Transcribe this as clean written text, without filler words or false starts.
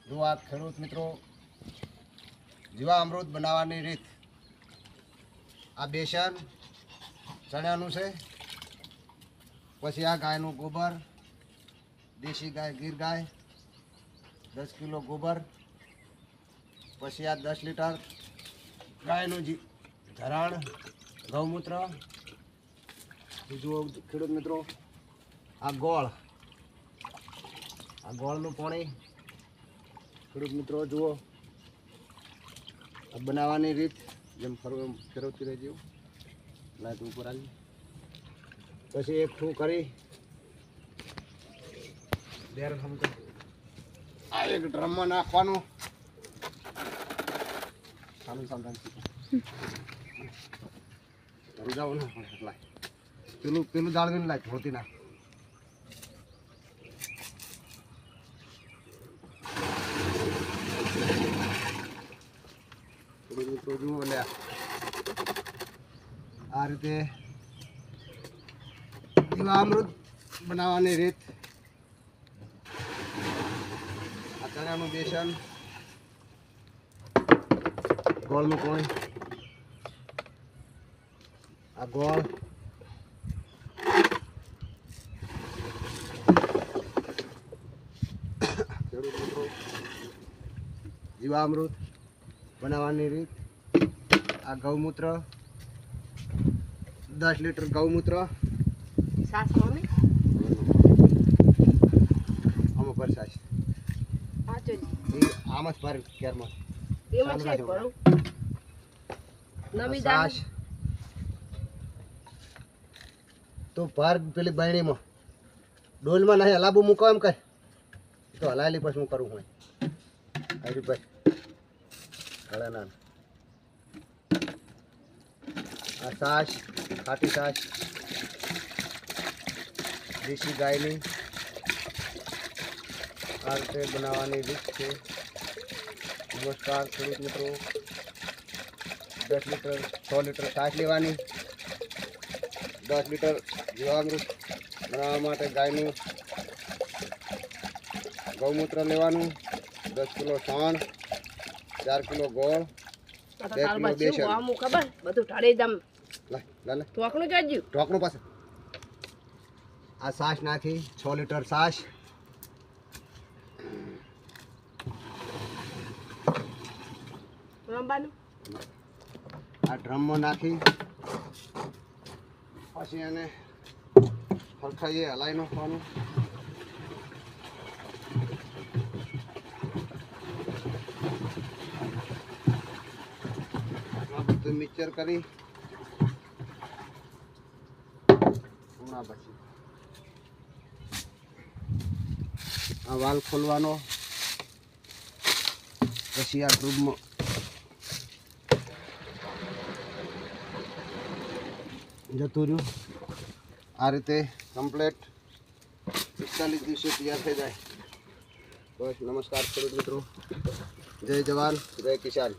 જો આ ખેડૂત મિત્રો જીવામૃત બનાવવાની રીત, આ બેસન ચણાનું છે, પછી આ ગાયનું ગોબર, દેશી ગાય ગીર ગાય 10 કિલો ગોબર, પછી આ 10 લીટર ગાયનું ધરાણ ગૌમૂત્ર, જુઓ ખેડૂત મિત્રો આ ગોળનું પાણી ખેડૂત મિત્રો જુઓ બનાવવાની રીત જેમ ફેરવતી રહેજો લાઈટ ઉપર આવી પછી એક થૂ કરી આ એક ડ્રમમાં નાખવાનું સમજાવું ના પેલું જાળવીને લાય હોતી ના જુઓ લે આ રીતે જીવામૃત બનાવવાની રીત, આ ચણાનું બેસન, ગોળનું પાણી, આ ગોળ, ખેડૂત મિત્રો જીવામૃત બનાવવાની રીત, આ ગૌમૂત્ર 10 લીટર ગૌમૂત્ર, સાસ મમ્મી આમાં પર સાસ આમ જ પર કેરમાં એમાં છે ભરું નમી સાસ તો પર પેલી બરણીમાં ડોલમાં નહીં હલાબુ મૂકો એમ કર તો હલાયેલી પછી હું કરું હોય હરીભાઈ હળે ના આ છાશ ખાટી છાશ દેશી ગાયની આ રીતે બનાવવાની રીત છે। નમસ્કાર ખેડૂત મિત્રો, 10 લીટર 100 લીટર છાશ લેવાની, 10 લીટર જીવામૃત બનાવવા માટે ગાયનું ગૌમૂત્ર લેવાનું, 10 કિલો છાણ, 4 કિલો ગોળ, 2 કિલો બેસન, ખબર બધું ઢાળી દમ લે ઢોકણું જોજો ઢોકણું પાસે આ છાશ નાખી 6 લીટર છાશ, રંબાનું આ ડ્રમમાં નાખી પછી એને હરખાઈએ હલાવી નાખવાનું। બધું મિક્સર કરી પછી આ વાલ ખોલવાનો, પછી આ ટ્યુબમાં જતું રહ્યું। આ રીતે કમ્પ્લેટ 45 દિવસે તૈયાર થઈ જાય। બસ નમસ્કાર ખેડૂત મિત્રો, જય જવાન જય કિસાન।